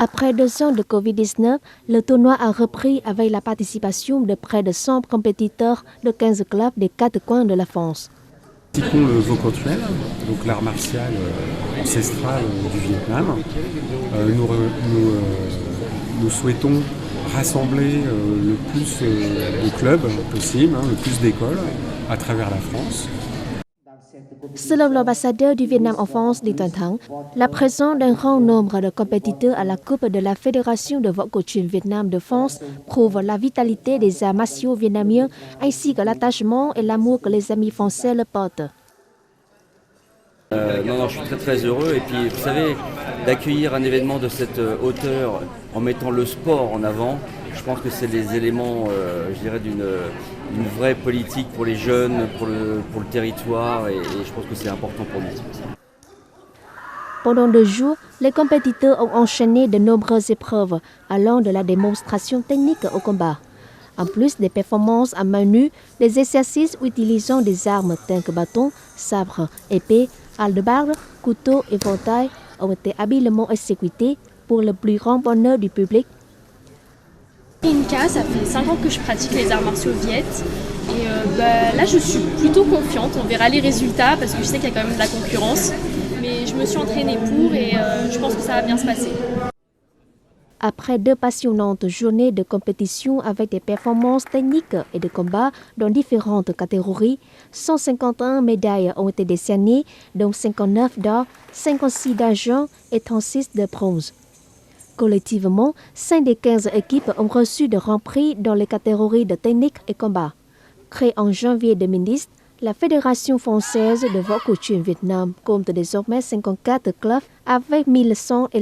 Après 2 ans de Covid-19, le tournoi a repris avec la participation de près de 100 compétiteurs de 15 clubs des 4 coins de la France. Pratiquons le vocotuel, donc l'art martial ancestral du Vietnam. Nous souhaitons rassembler le plus de clubs possible, le plus d'écoles à travers la France. Selon l'ambassadeur du Vietnam en France, Lý Toàn Thắng, la présence d'un grand nombre de compétiteurs à la Coupe de la Fédération de Võ-Cổ-Truyền Vietnam de France prouve la vitalité des arts martiaux vietnamiens ainsi que l'attachement et l'amour que les amis français le portent. Non, je suis très heureux. Et puis, vous savez, d'accueillir un événement de cette hauteur en mettant le sport en avant, je pense que c'est des éléments, je dirais, d'une vraie politique pour les jeunes, pour le territoire, et je pense que c'est important pour nous. Pendant 2 jours, les compétiteurs ont enchaîné de nombreuses épreuves, allant de la démonstration technique au combat. En plus des performances à main nue, les exercices utilisant des armes telles que bâtons, sabres, épées, hallebardes, couteaux et éventails ont été habilement exécutés pour le plus grand bonheur du public. Inka, ça fait 5 ans que je pratique les arts martiaux viet et là je suis plutôt confiante, on verra les résultats parce que je sais qu'il y a quand même de la concurrence, mais je me suis entraînée pour et je pense que ça va bien se passer. Après 2 passionnantes journées de compétition avec des performances techniques et de combats dans différentes catégories, 151 médailles ont été décernées, dont 59 d'or, 56 d'argent et 36 de bronze. Collectivement, 5 des 15 équipes ont reçu de grands prix dans les catégories de technique et combat. Créée en janvier 2010, la Fédération française de Võ-Cổ-Truyền Vietnam compte désormais 54 clubs avec 1100 élèves.